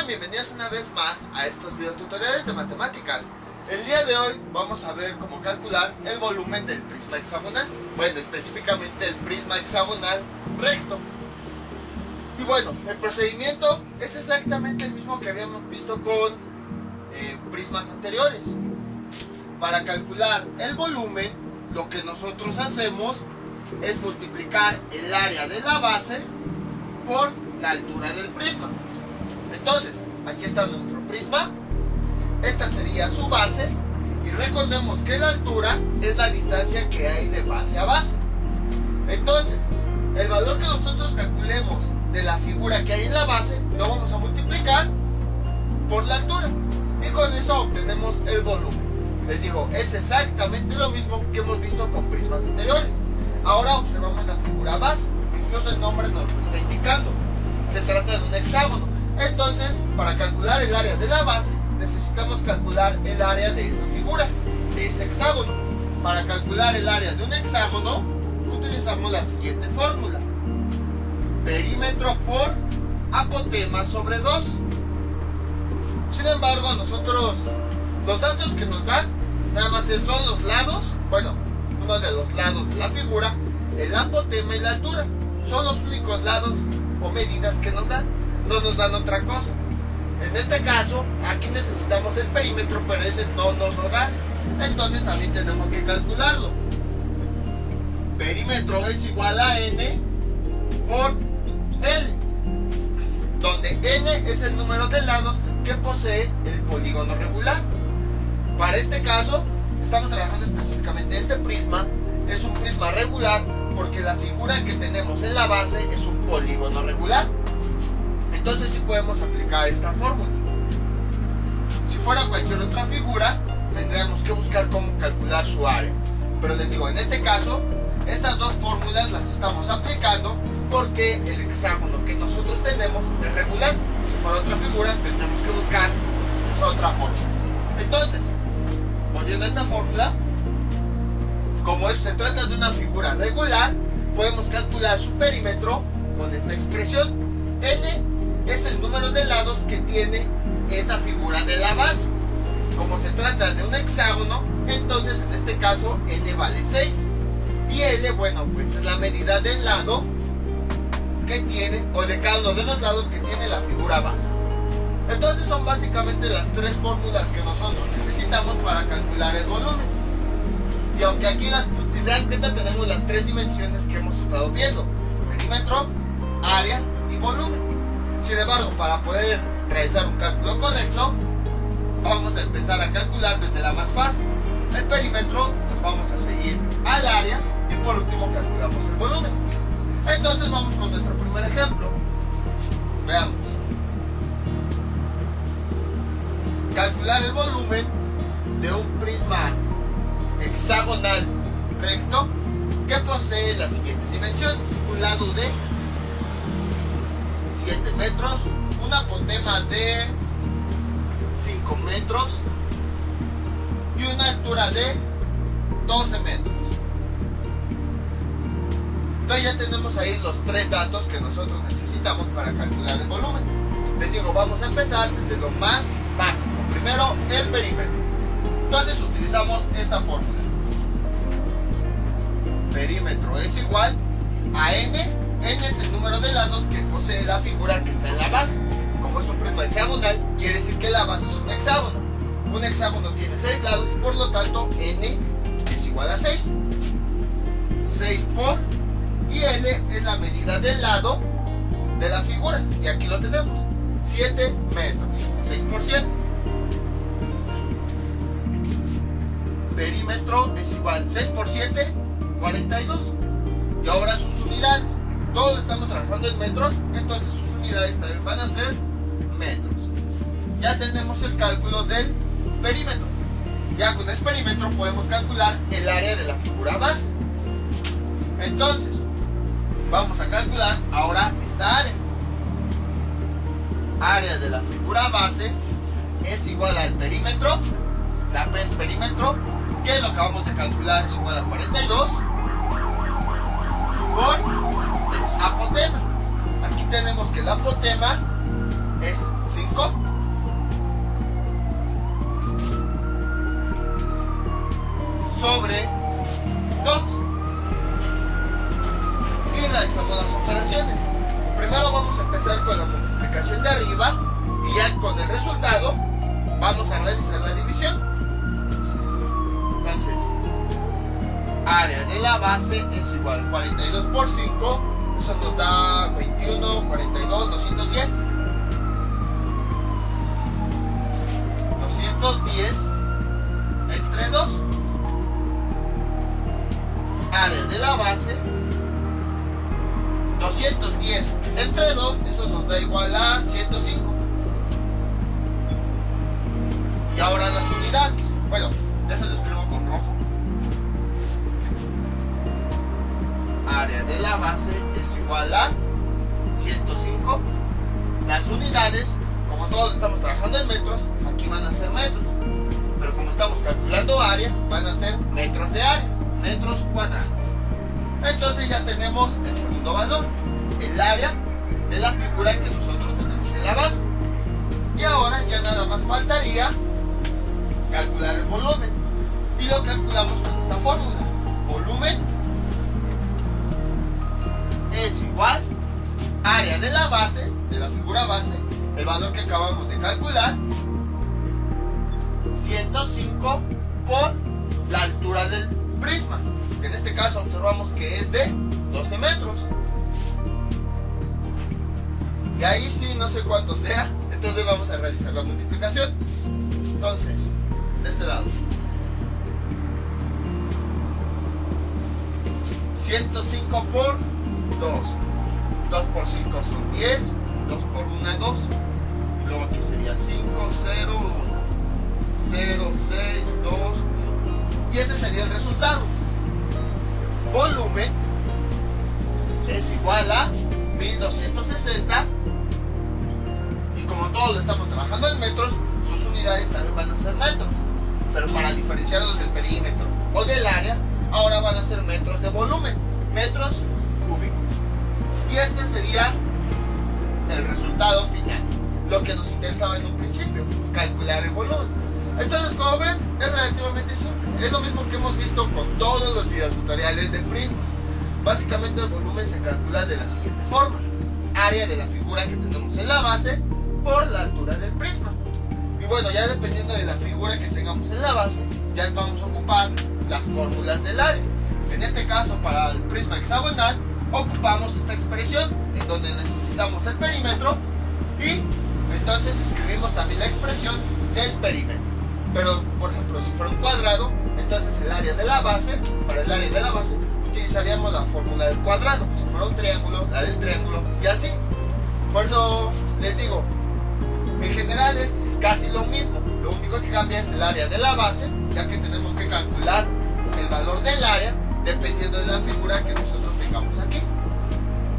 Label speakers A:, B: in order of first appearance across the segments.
A: Sean bienvenidos una vez más a estos videotutoriales de matemáticas. El día de hoy vamos a ver cómo calcular el volumen del prisma hexagonal. Bueno, específicamente el prisma hexagonal recto. Y bueno, el procedimiento es exactamente el mismo que habíamos visto con prismas anteriores. Para calcular el volumen, lo que nosotros hacemos es multiplicar el área de la base por la altura del prisma. Entonces, aquí está nuestro prisma, esta sería su base, y recordemos que la altura es la distancia que hay de base a base. Entonces, el valor que nosotros calculemos de la figura que hay en la base, lo vamos a multiplicar por la altura, y con eso obtenemos el volumen. Les digo, es exactamente lo mismo que hemos visto con prismas anteriores. Ahora observamos la figura base, incluso el nombre nos lo está indicando. Se trata de un hexágono. Entonces, para calcular el área de la base, necesitamos calcular el área de esa figura, de ese hexágono. Para calcular el área de un hexágono, utilizamos la siguiente fórmula: perímetro por apotema sobre 2. Sin embargo, nosotros, los datos que nos dan, nada más son los lados, bueno, uno de los lados de la figura, el apotema y la altura. Son los únicos lados o medidas que nos dan. No nos dan otra cosa. En este caso, aquí necesitamos el perímetro, pero ese no nos lo da. Entonces también tenemos que calcularlo. Perímetro es igual a n por L, donde n es el número de lados que posee el polígono regular. Para este caso, estamos trabajando específicamente este prisma. Es un prisma regular porque la figura que tenemos en la base es un polígono regular. Entonces sí podemos aplicar esta fórmula. Si fuera cualquier otra figura, tendríamos que buscar cómo calcular su área. Pero les digo, en este caso, estas dos fórmulas las estamos aplicando porque el hexágono que nosotros tenemos es regular. Si fuera otra figura, tendríamos que buscar otra fórmula. Entonces, volviendo a esta fórmula, como se trata de una figura regular, podemos calcular su perímetro con esta expresión. N es el número de lados que tiene esa figura de la base. Como se trata de un hexágono, entonces en este caso n vale 6. Y L, bueno, pues es la medida del lado que tiene, o de cada uno de los lados que tiene la figura base. Entonces son básicamente las tres fórmulas que nosotros necesitamos para calcular el volumen. Y aunque aquí, si se dan cuenta, tenemos las tres dimensiones que hemos estado viendo: perímetro, área y volumen. Sin embargo, para poder realizar un cálculo correcto, vamos a empezar a calcular desde la más fácil. El perímetro, nos vamos a seguir al área y por último calculamos el volumen. Entonces vamos con nuestro primer ejemplo. Veamos. Calcular el volumen de un prisma hexagonal recto que posee las siguientes dimensiones: un lado de 7 metros, un apotema de 5 metros y una altura de 12 metros. Entonces ya tenemos ahí los tres datos que nosotros necesitamos para calcular el volumen. Les digo, vamos a empezar desde lo más básico. Primero, el perímetro. Entonces utilizamos esta fórmula. Perímetro es igual a n. N es el número de lados que posee la figura que está en la base. Como es un prisma hexagonal, quiere decir que la base es un hexágono. Un hexágono tiene 6 lados y por lo tanto n es igual a 6. 6 por, y L es la medida del lado de la figura. Y aquí lo tenemos: 7 metros. 6 por 7. Perímetro es igual, 6 por 7, 42. Y ahora sus unidades. Todos estamos trabajando en metros, entonces sus unidades también van a ser metros. Ya tenemos el cálculo del perímetro. Ya con el perímetro podemos calcular el área de la figura base. Entonces, vamos a calcular ahora esta área. Área de la figura base es igual al perímetro. La P es perímetro, que lo acabamos de calcular, es igual a 42 por el apotema. Aquí tenemos que el apotema es 5 sobre 2. Y realizamos las operaciones. Primero vamos a empezar con la multiplicación de arriba y ya con el resultado vamos a realizar la división. Entonces, área de la base es igual a 42 por 5, eso nos da 21, 42, 210. 210 entre 2. Área de la base, 210 entre 2, eso nos da igual a 105. Y ahora las unidades. Bueno, ya se lo escribo con rojo. Área de la base es igual a 105. Las unidades, como todos estamos trabajando en metros, aquí van a ser metros. Pero como estamos calculando área, van a ser metros de área, metros cuadrados. Entonces ya tenemos el segundo valor, el área de la figura que nosotros tenemos en la base. Y ahora ya nada más faltaría calcular el volumen. Y lo calculamos con esta fórmula. Volumen es igual área de la base, de la figura base, el valor que acabamos de calcular, 105 por la altura del prisma, que en este caso observamos que es de 12 metros. Y ahí sí no sé cuánto sea, entonces vamos a realizar la multiplicación. Entonces, de este lado, 105 por 2. 2 por 5 son 10. 2 por 1, 2. Luego aquí sería 5, 0, 1. 0, 6, 2, 1. Y ese sería el resultado. Volumen es igual a 1260. Y como todos lo estamos trabajando en metros, sus unidades también van a ser metros. Pero para diferenciarlos del perímetro o del área, ahora van a ser metros de volumen, metros cúbicos. Y este sería el resultado final. Lo que nos interesaba en un principio, calcular el volumen. Entonces, como ven, es relativamente simple. Es lo mismo que hemos visto con todos los videotutoriales de prismas. Básicamente el volumen se calcula de la siguiente forma. Área de la figura que tenemos en la base por la altura del prisma. Y bueno, ya dependiendo de la figura que tengamos en la base, ya vamos a ocupar las fórmulas del área. En este caso, para el prisma hexagonal, ocupamos esta expresión en donde necesitamos el perímetro y entonces escribimos también la expresión del perímetro. Pero, por ejemplo, si fuera un cuadrado, entonces el área de la base, para el área de la base, utilizaríamos la fórmula del cuadrado. Si fuera un triángulo, la del triángulo, y así. Por eso les digo, en general es casi lo mismo. Lo único que cambia es el área de la base, ya que tenemos que calcular el valor del área dependiendo de la figura que nosotros tengamos aquí.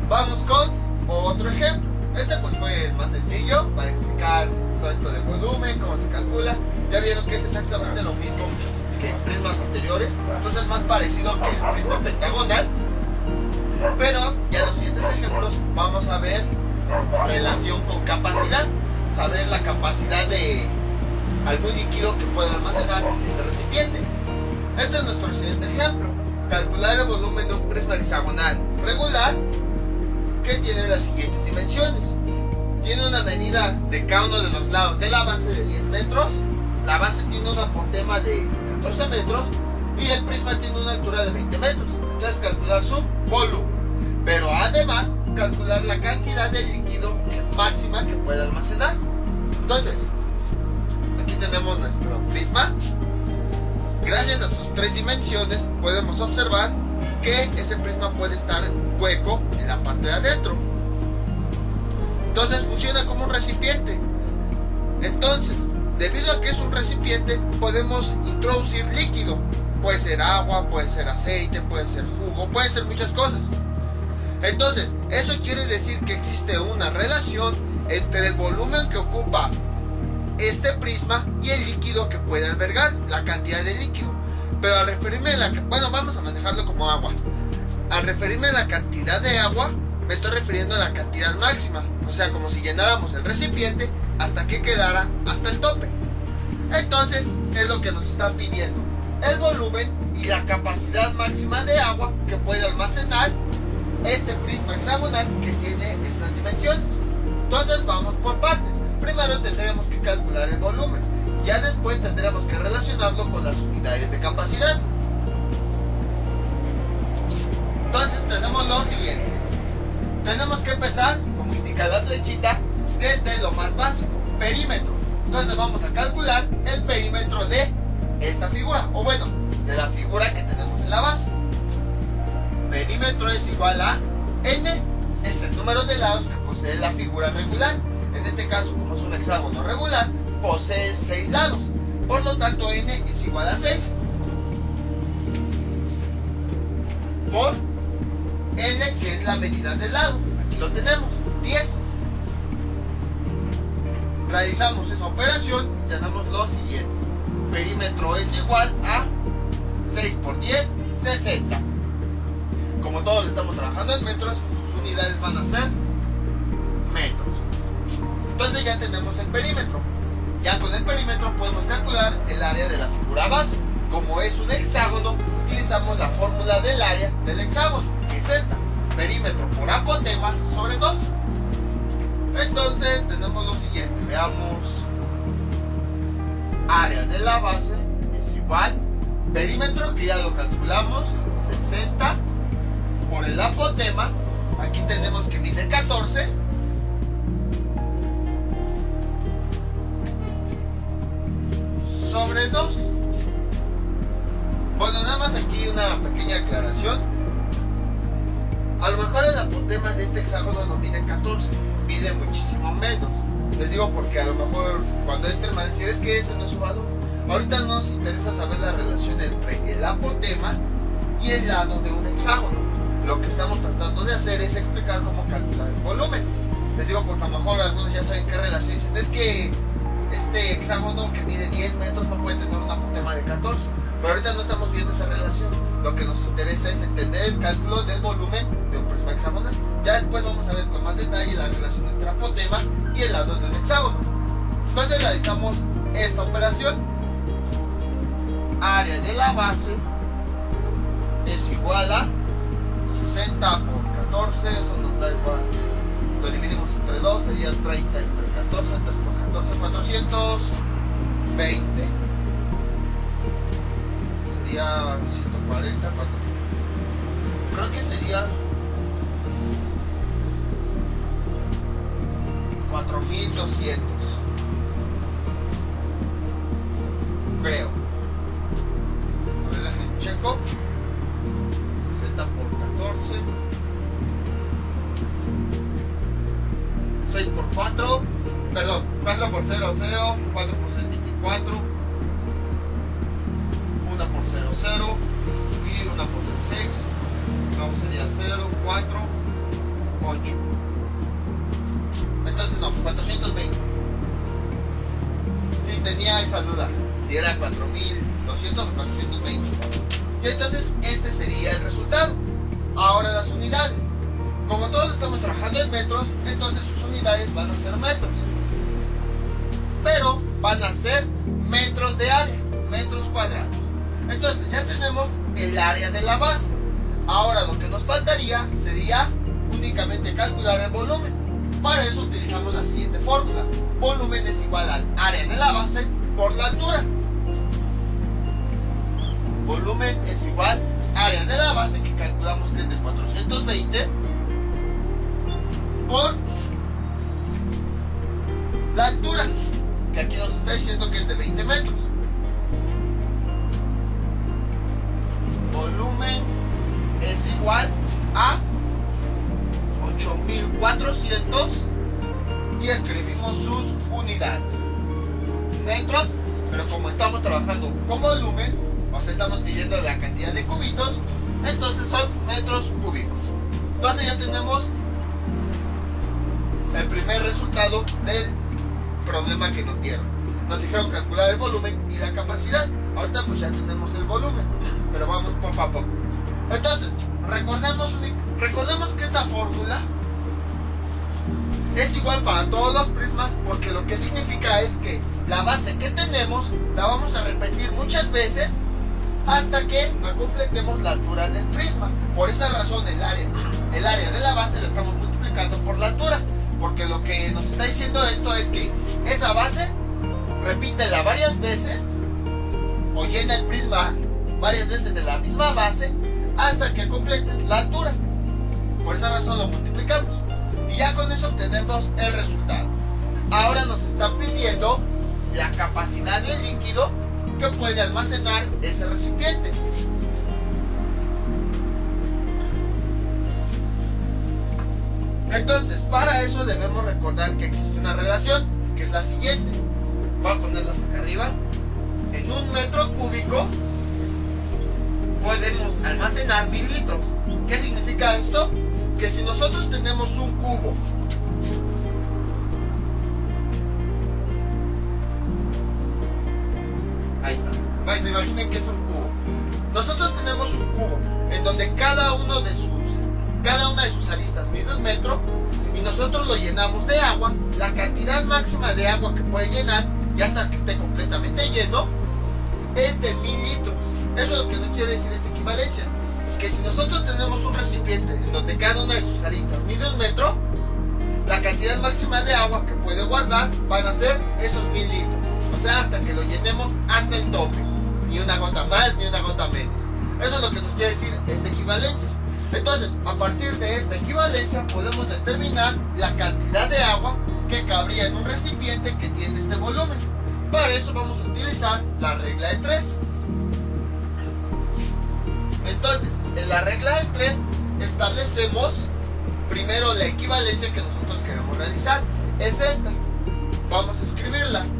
A: Vamos con otro ejemplo. Este pues fue el más sencillo para explicar todo esto del volumen, cómo se calcula. Ya vieron que es exactamente lo mismo que en prismas anteriores, entonces es más parecido que el prisma pentagonal. Pero ya en los siguientes ejemplos vamos a ver relación con capacidad, saber la capacidad de algún líquido que pueda almacenar ese recipiente. Este es nuestro siguiente ejemplo. Calcular el volumen de un prisma hexagonal regular que tiene las siguientes dimensiones. Tiene una medida de cada uno de los lados de la base de 10 metros. La base tiene un apotema de 14 metros y el prisma tiene una altura de 20 metros. Entonces calcular su volumen. Pero además calcular la cantidad de líquido máxima que puede almacenar. Entonces, aquí tenemos nuestro prisma. Gracias a sus 3 dimensiones podemos observar que ese prisma puede estar hueco en la parte de adentro. Entonces funciona como un recipiente. Entonces, debido a que es un recipiente, podemos introducir líquido. Puede ser agua, puede ser aceite, puede ser jugo, pueden ser muchas cosas. Entonces, eso quiere decir que existe una relación entre el volumen que ocupa este prisma y el líquido que puede albergar, la cantidad de líquido. Pero al referirme a bueno, vamos a manejarlo como agua. Al referirme a la cantidad de agua, me estoy refiriendo a la cantidad máxima. o sea, como si llenáramos el recipiente hasta que quedara hasta el tope. Entonces es lo que nos están pidiendo: el volumen y la capacidad máxima de agua que puede almacenar este prisma hexagonal que tiene estas dimensiones. Entonces vamos por partes. Primero tendremos que calcular el volumen, ya después tendremos que relacionarlo con las unidades de capacidad. Entonces tenemos lo siguiente: tenemos que empezar, como indica la flechita, desde lo más básico, perímetro. Entonces vamos a calcular el perímetro de esta figura, o bueno, de la figura que tenemos en la base. Perímetro es igual a n, es el número de lados que posee la figura regular. En este caso, como es un hexágono regular, posee 6 lados, por lo tanto n es igual a 6 por l, que es la medida del lado. Aquí lo tenemos, 10. Realizamos esa operación y tenemos lo siguiente: perímetro es igual a 6 por 10, 60. Como todos lo estamos trabajando en metros, sus unidades van a ser metros. Entonces ya tenemos el perímetro. Ya con el perímetro podemos calcular el área de la figura base. Como es un hexágono, utilizamos la fórmula del área del hexágono, que es esta: perímetro por apotema sobre 2. Entonces tenemos lo siguiente, veamos: área de la base es igual, perímetro que ya lo calculamos, 60 por el apotema, aquí tenemos que mide 14, sobre 2. Bueno, nada más aquí una pequeña aclaración: a lo mejor el apotema de este hexágono no mide 14, mide muchísimo menos. Les digo porque a lo mejor cuando entren van a decir: es que ese no es su valor. Ahorita nos interesa saber la relación entre el apotema y el lado de un hexágono. Lo que estamos tratando de hacer es explicar cómo calcular el volumen. Les digo porque a lo mejor algunos ya saben qué relación. Dicen: es que este hexágono que mide 10 metros no puede tener un apotema de 14. Pero ahorita no estamos viendo esa relación. Lo que nos interesa es entender el cálculo del volumen de un prisma hexagonal. Ya después vamos a ver con más detalle la relación entre apotema y el lado de un hexágono. Entonces realizamos esta operación: área de la base es igual a 60 por 14, eso nos da igual, lo dividimos entre 2, sería 30 entre 14, 3 por 14, 420, sería 140, 4, creo que sería 4200, creo. A ver, déjenme checo. 60 por 14, 6 por 4, perdón, 4 por 0, 0, 4 por 6, 24, 1 por 0, 0 y 1 por 0, 6. Luego sería 0, 4, 8. Entonces no, 420. Sí, tenía esa duda, si era 4200 o 420. Y entonces este sería el resultado. Ahora las unidades. Como todos estamos trabajando en metros, entonces sus unidades van a ser metros. Pero van a ser metros de área, metros cuadrados. Entonces ya tenemos el área de la base. Ahora lo que nos faltaría sería únicamente calcular el volumen. Para eso utilizamos la siguiente fórmula: volumen es igual al área de la base por la altura. Volumen es igual área de la base, que calculamos que es de 420, por la altura, que aquí nos está diciendo que es de 20 metros. Volumen es igual a 8400 y escribimos sus unidades. Metros, pero como estamos trabajando con volumen, o sea, estamos pidiendo la cantidad de cubitos, entonces son metros cúbicos. Entonces ya tenemos el primer resultado del problema que nos dieron. Nos dijeron calcular el volumen y la capacidad. Ahorita pues ya tenemos el volumen, pero vamos poco a poco. Entonces, recordemos que esta fórmula Es igual para todos los prismas, porque lo que significa es que la base que tenemos la vamos a repetir muchas veces hasta que completemos la altura del prisma. Por esa razón el área de la base la estamos multiplicando por la altura, porque lo que nos está diciendo esto es que esa base repítela varias veces o llena el prisma varias veces de la misma base hasta que completes la altura. Por esa razón lo multiplicamos y ya con eso obtenemos el resultado. Ahora nos están pidiendo la capacidad del líquido que puede almacenar ese recipiente. Entonces, para eso debemos recordar que existe una relación, que es la siguiente. Voy a ponerlas acá arriba. En 1 metro cúbico podemos almacenar 1000 litros. ¿Qué significa esto? Que si nosotros tenemos un cubo, ahí está. Bueno, imaginen que es un cubo. Nosotros tenemos un cubo en donde cada una de sus aristas mide 1 metro y nosotros lo llenamos de agua. La cantidad máxima de agua que puede llenar, y hasta que esté completamente lleno, es de 1000 litros. Eso es lo que nos quiere decir esta equivalencia. Que si nosotros tenemos un recipiente en donde cada una de sus aristas mide 1 metro, la cantidad máxima de agua que puede guardar van a ser esos 1000 litros. O sea, hasta que lo llenemos hasta el tope. Ni una gota más, ni una gota menos. Eso es lo que nos quiere decir esta equivalencia. Entonces, a partir de esta equivalencia podemos determinar la cantidad de agua que cabría en un recipiente que tiene este volumen. Para eso vamos a utilizar la regla de 3. Entonces, en la regla de 3 establecemos primero la equivalencia que nosotros queremos realizar. Es esta. Vamos a escribirla. 1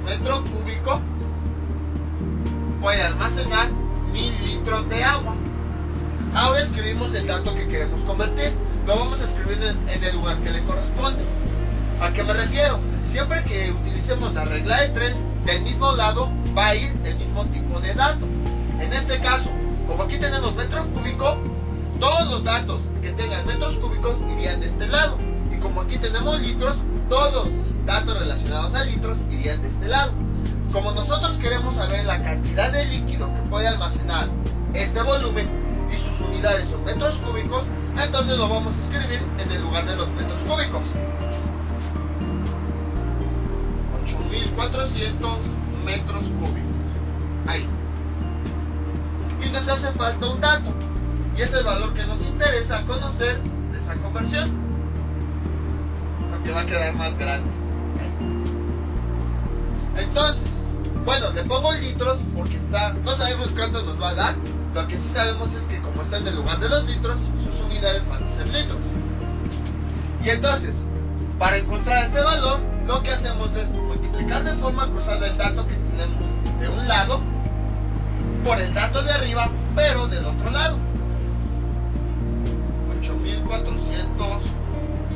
A: metro cúbico puede almacenar 1000 litros de agua. Ahora escribimos el dato que queremos convertir. Lo vamos a escribir en el lugar que le corresponde. ¿A qué me refiero? Siempre que utilicemos la regla de 3, del mismo lado va a ir el mismo tipo de dato. En este caso, como aquí tenemos metro cúbico, todos los datos que tengan metros cúbicos irían de este lado. Y como aquí tenemos litros, todos los datos relacionados a litros irían de este lado. Como nosotros queremos saber la cantidad de líquido que puede almacenar este volumen y sus unidades son metros cúbicos, entonces lo vamos a escribir en el lugar de los metros cúbicos. 8400 metros cúbicos. Ahí está. Y nos hace falta un dato, y es el valor que nos interesa conocer de esa conversión, porque va a quedar más grande. Ahí está. Entonces, bueno, le pongo litros porque no sabemos cuánto nos va a dar. Lo que sí sabemos es que como está en el lugar de los litros, sus unidades van a ser litros. Y entonces, para encontrar este valor, lo que hacemos es multiplicar de forma cruzada el dato que tenemos de un lado por el dato de arriba, pero del otro lado. 8400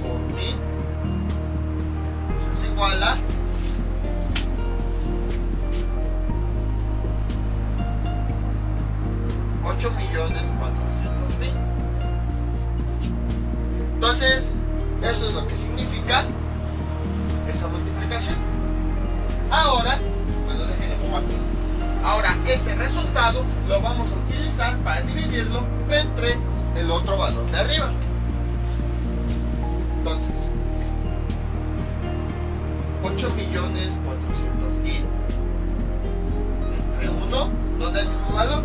A: por 1000 es igual a 8.400.000. Entonces, eso es lo que significa esa multiplicación. Ahora, bueno, déjenme pongo aquí. Ahora, este resultado lo vamos a utilizar para dividirlo entre el otro valor de arriba. Entonces, 8.400.000 entre 1 nos da el mismo valor.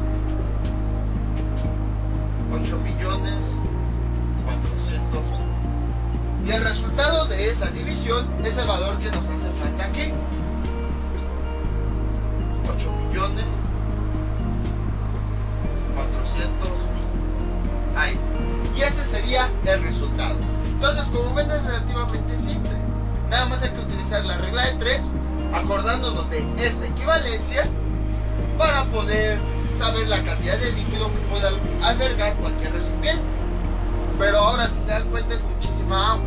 A: 8.400.000. Y el resultado de esa división es el valor que nos hace falta aquí. 8.400.000. Ahí está. Y ese sería el resultado. Entonces, como ven, es relativamente simple. Nada más hay que utilizar la regla de 3, acordándonos de esta equivalencia, para poder saber la cantidad de líquido que puede albergar cualquier recipiente. Pero ahora, si se dan cuenta, es muchísima agua.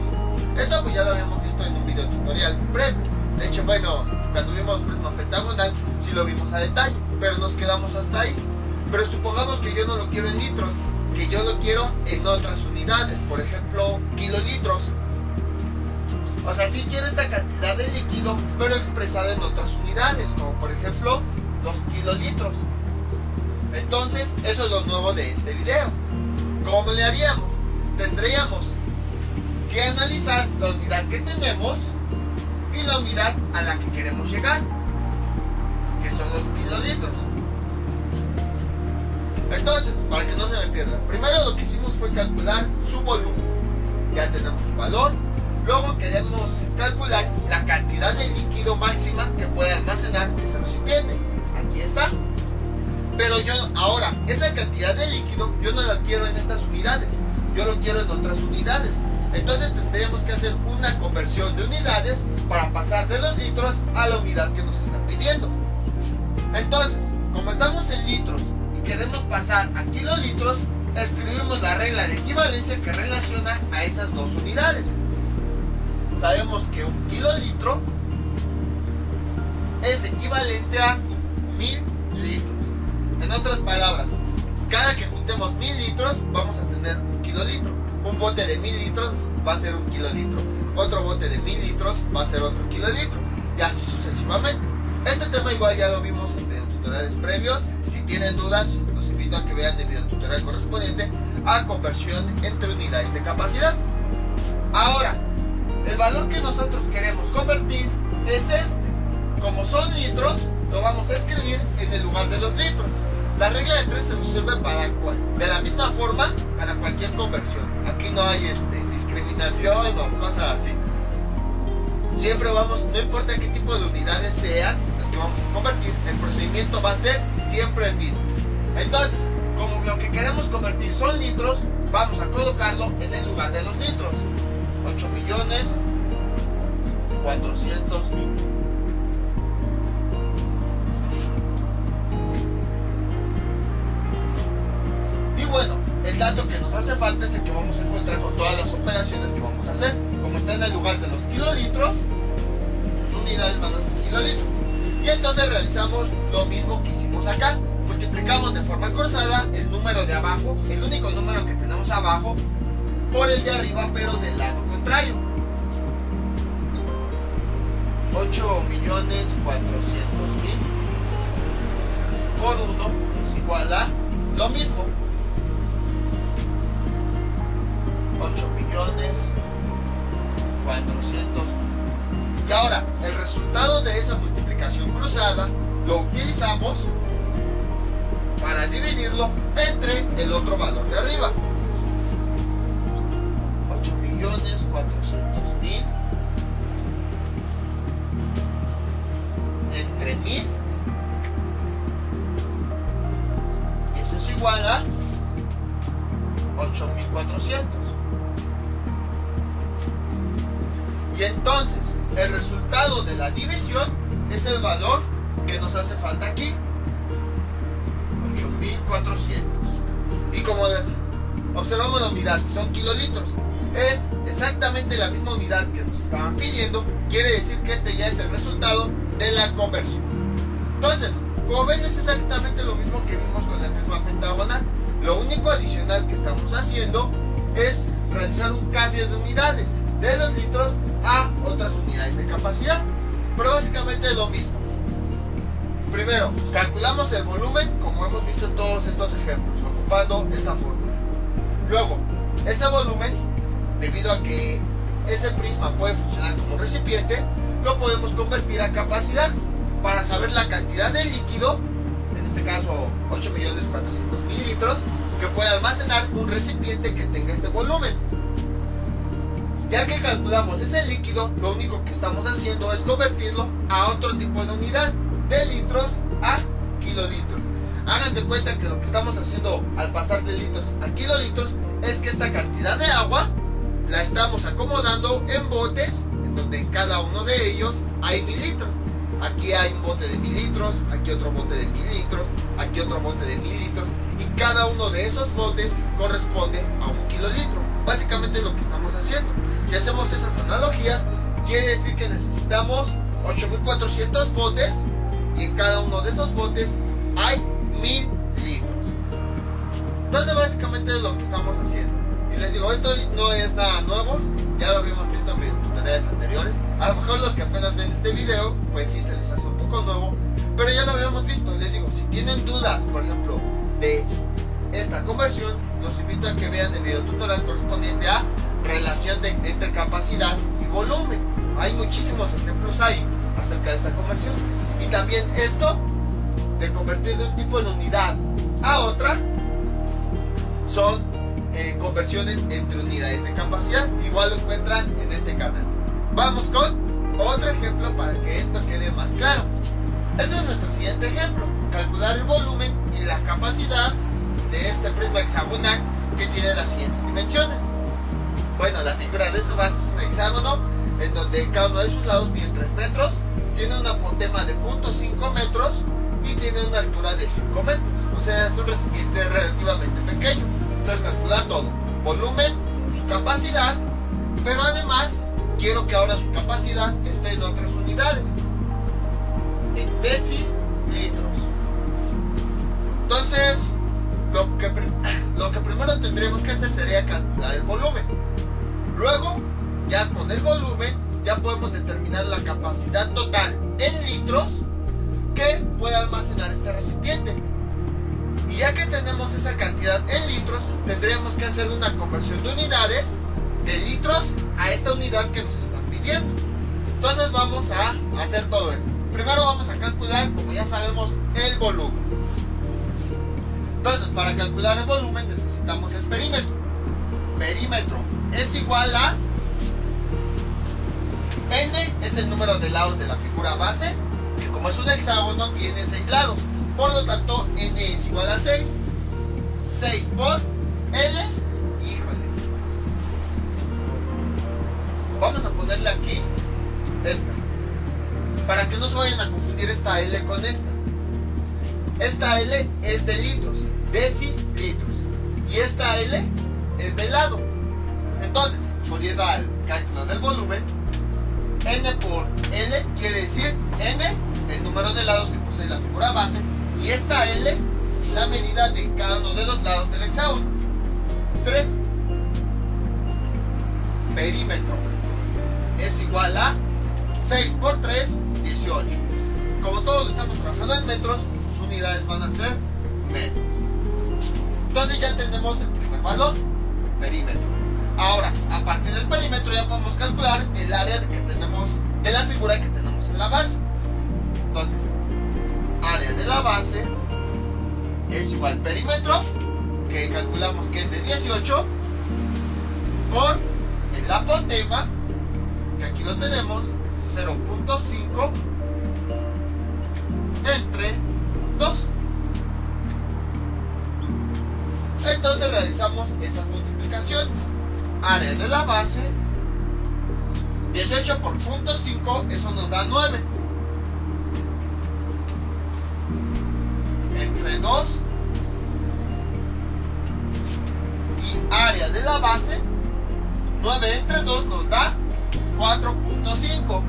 A: Esto pues ya lo habíamos visto en un video tutorial previo. De hecho, bueno, cuando vimos prisma pentagonal sí lo vimos a detalle, pero nos quedamos hasta ahí. Pero supongamos que yo no lo quiero en litros, que yo lo quiero en otras unidades, por ejemplo, kilolitros. O sea, sí quiero esta cantidad de líquido, pero expresada en otras unidades, como por ejemplo, los kilolitros. Entonces, eso es lo nuevo de este video. ¿Cómo le haríamos? Tendríamos que analizar la unidad que tenemos y la unidad a la que queremos llegar, que son los kilolitros. Entonces, para que no se me pierda, primero lo que hicimos fue calcular su volumen. Ya tenemos su valor. Luego queremos calcular la cantidad de líquido máxima que puede almacenar ese recipiente. Aquí está. Pero yo ahora, esa cantidad de líquido yo no la quiero en estas unidades, yo lo quiero en otras unidades. Entonces tendríamos que hacer una conversión de unidades para pasar de los litros a la unidad que nos están pidiendo. Entonces, como estamos en litros y queremos pasar a kilolitros, escribimos la regla de equivalencia que relaciona a esas dos unidades. Sabemos que un kilolitro es equivalente a 1000 litros. En otras palabras, cada que juntemos 1000 litros vamos a tener un kilolitro. Un bote de 1000 litros va a ser un kilolitro. Otro bote de 1000 litros va a ser otro kilolitro. Y así sucesivamente. Este tema igual ya lo vimos en videotutoriales previos. Si tienen dudas, los invito a que vean el videotutorial correspondiente a conversión entre unidades de capacidad. Ahora, el valor que nosotros queremos convertir es este. Como son litros, lo vamos a escribir en el lugar de los litros. La regla de 3 se resuelve de la misma forma para cualquier conversión. Aquí no hay discriminación o cosas así. Siempre vamos, no importa qué tipo de unidades sean las que vamos a convertir, el procedimiento va a ser siempre el mismo. Entonces, como lo que queremos convertir son litros, vamos a colocarlo en el lugar de los litros. 8.400.000. Bueno, el dato que nos hace falta es el que vamos a encontrar con todas las operaciones que vamos a hacer. Como está en el lugar de los kilolitros, sus unidades van a ser kilolitros. Y entonces realizamos lo mismo que hicimos acá. Multiplicamos de forma cruzada el número de abajo, el único número que tenemos abajo, por el de arriba, pero del lado contrario. 8.400.000 por 1 es igual a lo mismo. 8.400.000. Y ahora, el resultado de esa multiplicación cruzada lo utilizamos para dividirlo entre el otro valor de arriba. 8.400.000 entre 1000. Y eso es igual a 8.400. Y entonces el resultado de la división es el valor que nos hace falta aquí, 8.400. Y como observamos la unidad, son kilolitros, es exactamente la misma unidad que nos estaban pidiendo. Quiere decir que este ya es el resultado de la conversión. Entonces, como ven, es exactamente lo mismo que vimos con el prisma pentagonal. Lo único adicional que estamos haciendo es realizar un cambio de unidades, de los litros a otras unidades de capacidad, pero básicamente es lo mismo. Primero, calculamos el volumen como hemos visto en todos estos ejemplos, ocupando esta fórmula. Luego, ese volumen, debido a que ese prisma puede funcionar como recipiente, lo podemos convertir a capacidad para saber la cantidad de líquido, en este caso 8.400.000 litros, que puede almacenar un recipiente que tenga este volumen. Ya que calculamos ese líquido, lo único que estamos haciendo es convertirlo a otro tipo de unidad, de litros a kilolitros. Hagan de cuenta que lo que estamos haciendo al pasar de litros a kilolitros es que esta cantidad de agua la estamos acomodando en botes, en donde en cada uno de ellos hay 1000 litros. Aquí hay un bote de 1000 litros, aquí otro bote de 1000 litros, aquí otro bote de 1000 litros, y cada uno de esos botes corresponde a un kilolitro. Básicamente es lo que estamos haciendo. Si hacemos esas analogías, quiere decir que necesitamos 8.400 botes, y en cada uno de esos botes hay 1000 litros. Entonces básicamente es lo que estamos haciendo. Y les digo, esto no es nada nuevo, ya lo habíamos visto en videotutoriales anteriores. A lo mejor los que apenas ven este video, pues sí se les hace un poco nuevo, pero ya lo habíamos visto. Les digo, si tienen dudas, por ejemplo, de esta conversión, los invito a que vean el videotutorial correspondiente a relación entre capacidad y volumen. Hay muchísimos ejemplos ahí acerca de esta conversión. Y también esto de convertir de un tipo de unidad a otra son conversiones entre unidades de capacidad. Igual lo encuentran en este canal. Vamos con otro ejemplo para que esto quede más claro. Este es nuestro siguiente ejemplo: calcular el volumen y la capacidad de este prisma hexagonal que tiene las siguientes dimensiones. Bueno, la figura de su base es un hexágono en donde cada uno de sus lados mide 3 metros, tiene un apotema de 0.5 metros y tiene una altura de 5 metros. O sea, es un recipiente relativamente pequeño. Entonces calcular todo: volumen, su capacidad, pero además quiero que ahora su capacidad esté en otras unidades, en decilitros. Entonces lo que primero tendríamos que hacer sería calcular el volumen. Luego, ya con el volumen, ya podemos determinar la capacidad total en litros que puede almacenar este recipiente. Y ya que tenemos esa cantidad en litros, tendríamos que hacer una conversión de unidades de litros a esta unidad que nos están pidiendo. Entonces vamos a hacer todo esto. Primero vamos a calcular, como ya sabemos, el volumen. Entonces, para calcular el volumen necesitamos el perímetro. Perímetro es igual a n, es el número de lados de la figura base, que como es un hexágono tiene 6 lados. Por lo tanto, n es igual a 6. 6 por L. Híjoles. Vamos a ponerle aquí esta, para que no se vayan a confundir esta L con esta. Esta L es de litros, decilitros. Y esta L es de lado. Entonces, volviendo al cálculo del volumen, n por L quiere decir n, el número de lados que posee la figura base, y esta L, la medida de cada uno de los lados del hexágono. 3. Perímetro es igual a 6 por 3, 18. Como todos lo estamos trabajando en metros, sus unidades van a ser metros. Entonces ya tenemos el primer valor, perímetro. Ahora, a partir del perímetro ya podemos calcular el área que tenemos de la figura que tenemos en la base. Entonces, área de la base es igual perímetro, que calculamos que es de 18, por el apotema, que aquí lo tenemos, 0.5 entre 2. Entonces realizamos esas multiplicaciones. Área de la base, 18 por 0.5, eso nos da 9. Entre 2. Y área de la base, 9 entre 2 nos da 4.5.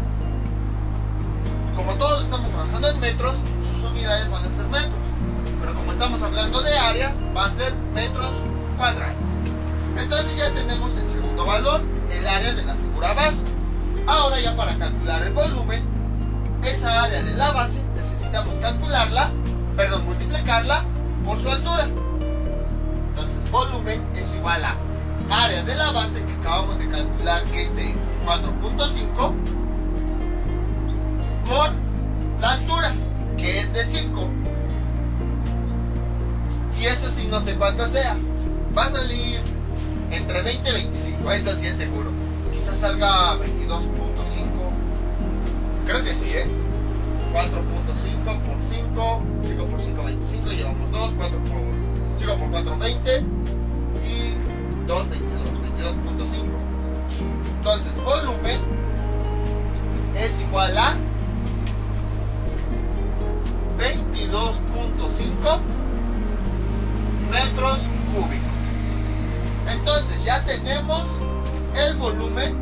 A: Como todos estamos trabajando en metros, sus unidades van a ser metros. Pero como estamos hablando de área, va a ser metros cuadrados. Entonces ya tenemos el segundo valor, el área de la figura base. Ahora ya para calcular el volumen, esa área de la base necesitamos multiplicarla por su altura. Entonces volumen es igual a área de la base que acabamos de calcular, que es de 4.5, por la altura, que es de 5. Y eso sí no sé cuánto sea. Va a salir entre 20 y 25, eso sí es seguro. Quizás salga 22.5. Creo que sí, 4.5 por 5, 5 por 5, 25, llevamos 2, 4 por 5 por 4, 20 y 2, 22.5. Entonces, volumen es igual a 22.5 metros cúbicos. Entonces ya tenemos el volumen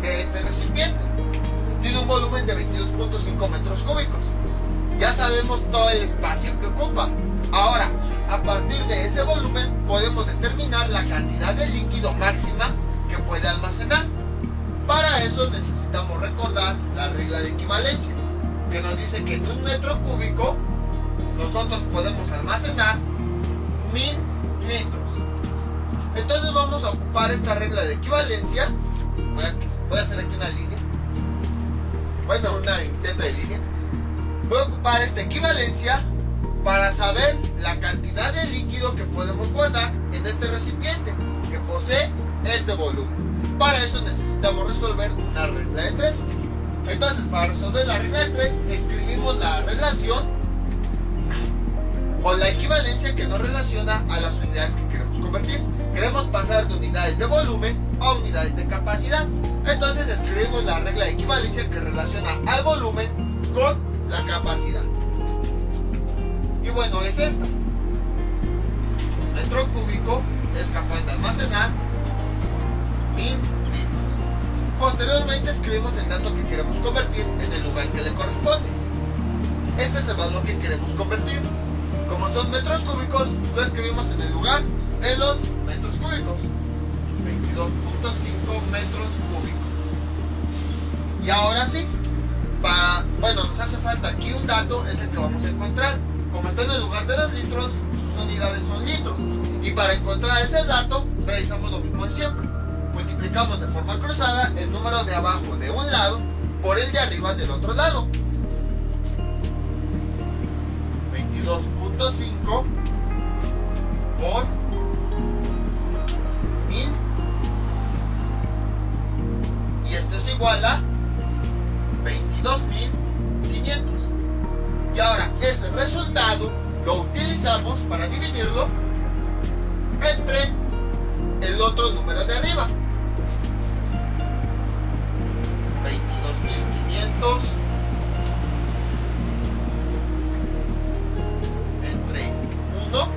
A: de este recipiente. Tiene un volumen de 22.5 metros cúbicos. Ya sabemos todo el espacio que ocupa. Ahora, a partir de ese volumen podemos determinar la cantidad de líquido máxima que puede almacenar. Para eso necesitamos recordar la regla de equivalencia, que nos dice que en un metro cúbico nosotros podemos almacenar 1000 litros. Entonces vamos a ocupar esta regla de equivalencia. Voy a hacer aquí una línea, bueno, una intento de línea. Voy a ocupar esta equivalencia para saber la cantidad de líquido que podemos guardar en este recipiente que posee este volumen. Para eso necesitamos resolver una regla de 3. Entonces, para resolver la regla de 3, escribimos la relación o la equivalencia que nos relaciona a las unidades que queremos convertir. Queremos pasar de unidades de volumen a unidades de capacidad. Entonces escribimos la regla de equivalencia que relaciona al volumen con la capacidad. Y bueno, es esta. Un metro cúbico es capaz de almacenar 1000 litros. Posteriormente escribimos el dato que queremos convertir en el lugar que le corresponde. Este es el valor que queremos convertir. Como son metros cúbicos, lo escribimos en el lugar de los metros cúbicos. 22.5 metros cúbicos. Y ahora sí, nos hace falta aquí un dato, es el que vamos a encontrar. Como está en el lugar de los litros, sus unidades son litros. Y para encontrar ese dato, realizamos lo mismo de siempre. Multiplicamos de forma cruzada el número de abajo de un lado por el de arriba del otro lado. 22.5 por 1000. Y esto es igual a 22.500. Y ahora ese resultado lo utilizamos para dividirlo entre el otro número de arriba. 22.500 entre 1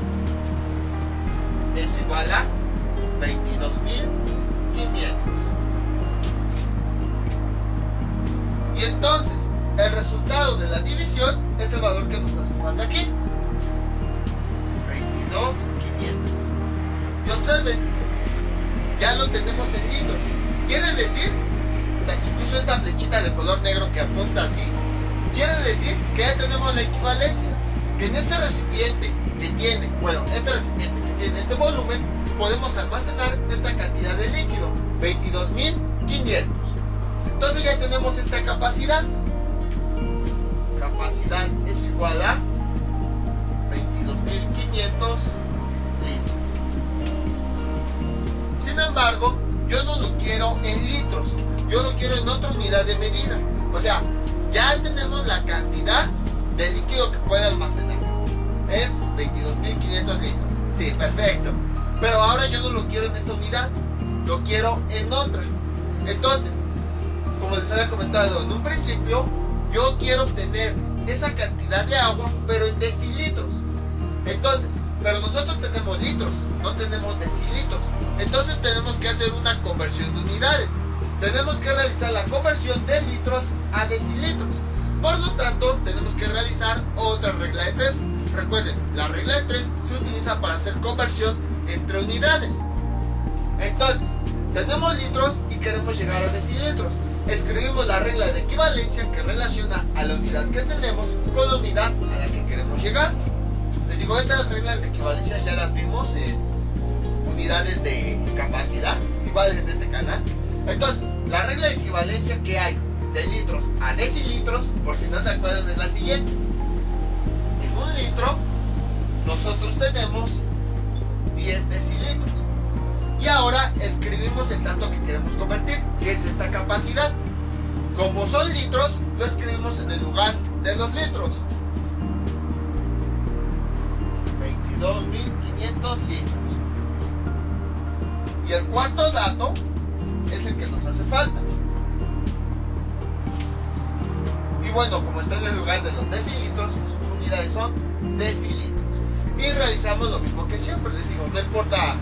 A: es igual a 22.500. Y entonces el resultado de la división es el valor que nos hace falta aquí, 22.500. Y observen, ya lo tenemos en litros. Quiere decir, incluso esta flechita de color negro que apunta así, quiere decir que ya tenemos la equivalencia, que en este recipiente que tiene, este volumen, podemos almacenar esta cantidad de líquido, 22.500. Entonces ya tenemos esta capacidad. Capacidad es igual a 22.500 litros. Sin embargo, yo no lo quiero en litros, yo lo quiero en otra unidad de medida. O sea, ya tenemos la cantidad de líquido que puede almacenar. Es 22.500 litros. Sí, perfecto. Pero ahora yo no lo quiero en esta unidad, lo quiero en otra. Entonces, como les había comentado en un principio, yo quiero obtener esa cantidad de agua, pero en decilitros. Entonces, pero nosotros tenemos litros, no tenemos decilitros. Entonces tenemos que hacer una conversión de unidades. Tenemos que realizar la conversión de litros a decilitros. Por lo tanto, tenemos que realizar otra regla de 3. Recuerden, la regla de 3 se utiliza para hacer conversión entre unidades. Entonces, tenemos litros y queremos llegar a decilitros. Escribimos la regla de equivalencia que relaciona a la unidad que tenemos con la unidad a la que queremos llegar. Les digo, estas reglas de equivalencia ya las vimos en unidades de capacidad, igual en este canal. Entonces, la regla de equivalencia que hay de litros a decilitros, por si no se acuerdan, es la siguiente. En un litro, nosotros tenemos 10 decilitros. Y ahora escribimos el dato que queremos convertir, que es esta capacidad. Como son litros, lo escribimos en el lugar de los litros. 22.500 litros. Y el cuarto dato es el que nos hace falta. Y bueno, como está en el lugar de los decilitros, sus unidades son decilitros. Y realizamos lo mismo que siempre. Les digo, no importa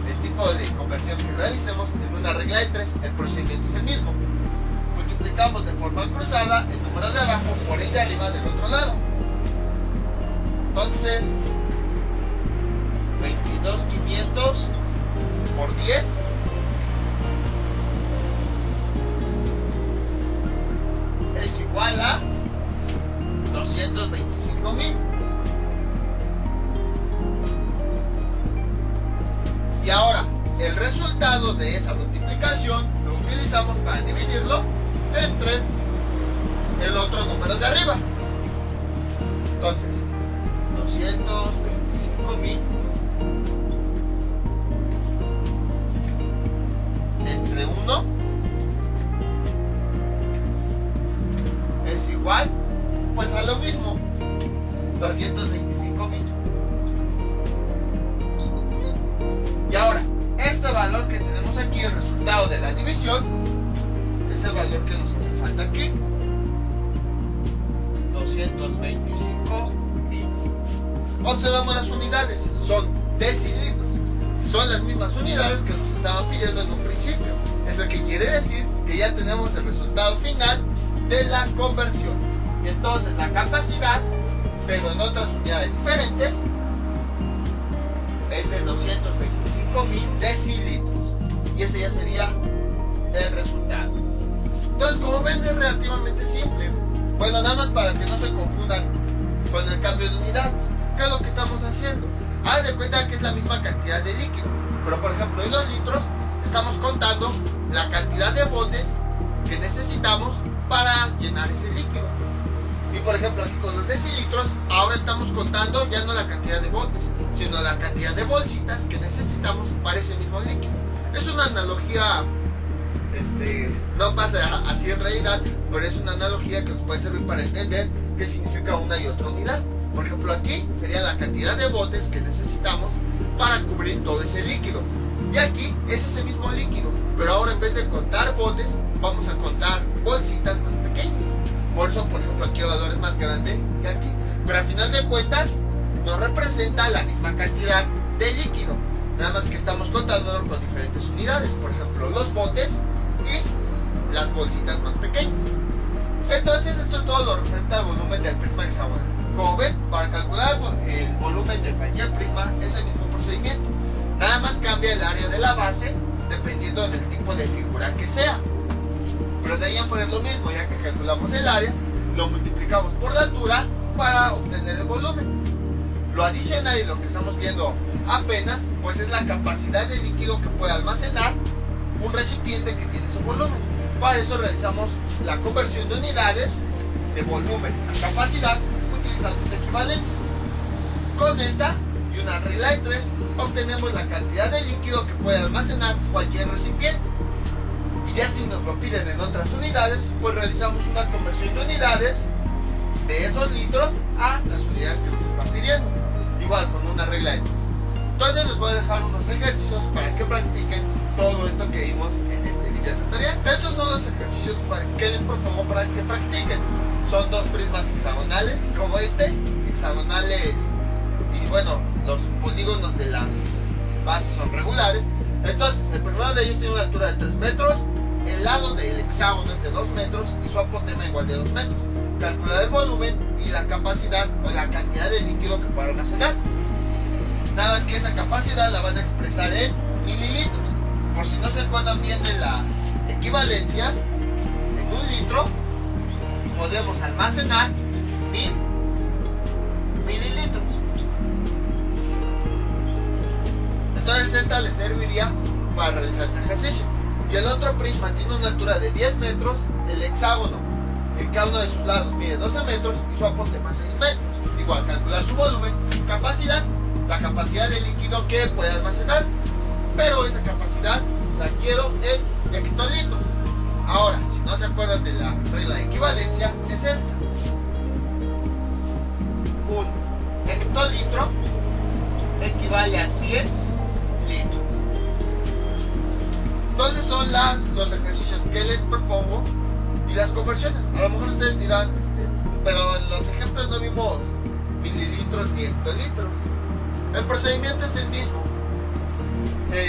A: el tipo de conversión que realicemos, en una regla de 3 el procedimiento es el mismo. Multiplicamos de forma cruzada el número de abajo por el de arriba del otro lado. Entonces, Entonces, 225,000 entre 1 es igual, pues a lo mismo, 225,000. Y ahora, este valor que tenemos aquí, el resultado de la división, es el valor que nos hace falta aquí. 225,000. Observamos las unidades, son decilitros. Son las mismas unidades que nos estaban pidiendo en un principio. Eso que quiere decir que ya tenemos el resultado final de la conversión. Y entonces la capacidad, pero en otras unidades diferentes, es de 225,000 decilitros. Y ese ya sería el resultado. Entonces, como ven, es relativamente simple. Bueno, nada más para que no se confundan con el cambio de unidades. ¿Qué es lo que estamos haciendo? Haz de cuenta que es la misma cantidad de líquido, pero por ejemplo en los litros estamos contando la cantidad de botes que necesitamos para llenar ese líquido. Y por ejemplo aquí con los decilitros, ahora estamos contando ya no la cantidad de botes, sino la cantidad de bolsitas que necesitamos para ese mismo líquido. Es una analogía, no pasa así en realidad, pero es una analogía que nos puede servir para entender qué significa una y otra unidad. Por ejemplo aquí sería la cantidad de botes que necesitamos para cubrir todo ese líquido. Y aquí es ese mismo líquido, pero ahora en vez de contar botes, vamos a contar bolsitas más pequeñas. Por eso, por ejemplo, aquí el valor es más grande que aquí. Pero al final de cuentas, nos representa la misma cantidad de líquido. Nada más que estamos contando con diferentes unidades. Por ejemplo, los botes y las bolsitas más pequeñas. Entonces, esto es todo lo referente al volumen del prisma hexagonal. Como ven, para calcular el volumen de cualquier prisma es el mismo procedimiento. Nada más cambia el área de la base dependiendo del tipo de figura que sea. Pero de ahí en fuera es lo mismo, ya que calculamos el área, lo multiplicamos por la altura para obtener el volumen. Lo adicional y lo que estamos viendo apenas, pues es la capacidad de líquido que puede almacenar un recipiente que tiene ese volumen. Para eso realizamos la conversión de unidades de volumen a capacidad utilizando esta equivalencia. Con esta y una regla de 3 obtenemos la cantidad de líquido que puede almacenar cualquier recipiente. Y ya si nos lo piden en otras unidades, pues realizamos una conversión de unidades de esos litros a las unidades que nos están pidiendo. Igual con una regla de 3. Entonces les voy a dejar unos ejercicios para que practiquen todo esto que vimos en este video tutorial. Estos son los ejercicios que les propongo para que practiquen. Son dos prismas hexagonales, como este, hexagonales, y bueno, los polígonos de las bases son regulares. Entonces, el primero de ellos tiene una altura de 3 metros, el lado del hexágono es de 2 metros y su apotema igual de 2 metros. Calcular el volumen y la capacidad o la cantidad de líquido que puede almacenar. Nada más que esa capacidad la van a expresar en mililitros. Por si no se acuerdan bien de las equivalencias, en un litro podemos almacenar 1000 mililitros. Entonces esta les serviría para realizar este ejercicio. Y el otro prisma tiene una altura de 10 metros, el hexágono en cada uno de sus lados mide 12 metros y su apotema 6 metros. Igual calcular su volumen, su capacidad, la capacidad de líquido que puede almacenar, pero esa capacidad la quiero en hectolitros. Ahora, si no se acuerdan de la regla de equivalencia, es esta. Un hectolitro equivale a 100 litros. Entonces son los ejercicios que les propongo y las conversiones. A lo mejor ustedes dirán, pero en los ejemplos no vimos mililitros ni hectolitros. El procedimiento es el mismo.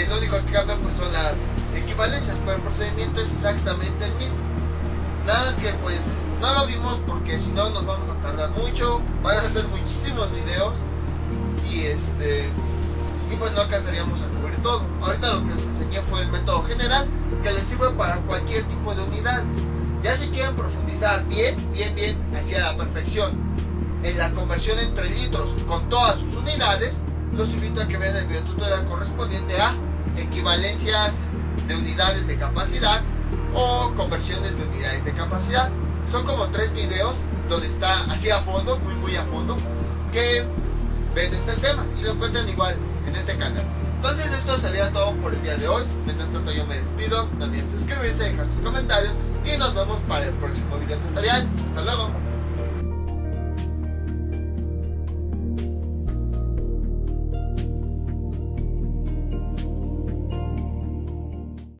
A: Lo único que cambia pues son las equivalencias, pero el procedimiento es exactamente el mismo. Nada más que pues no lo vimos porque si no nos vamos a tardar mucho, van a ser muchísimos videos y pues no alcanzaríamos a cubrir todo. Ahorita lo que les enseñé fue el método general que les sirve para cualquier tipo de unidades. Ya si quieren profundizar bien hacia la perfección en la conversión entre litros con todas sus unidades, los invito a que vean el video tutorial correspondiente a equivalencias de unidades de capacidad o conversiones de unidades de capacidad. Son como 3 videos donde está así a fondo, muy a fondo, que ven este tema y lo encuentran igual en este canal. Entonces esto sería todo por el día de hoy. Mientras tanto yo me despido. No olviden suscribirse, dejar sus comentarios y nos vemos para el próximo video tutorial. Hasta luego.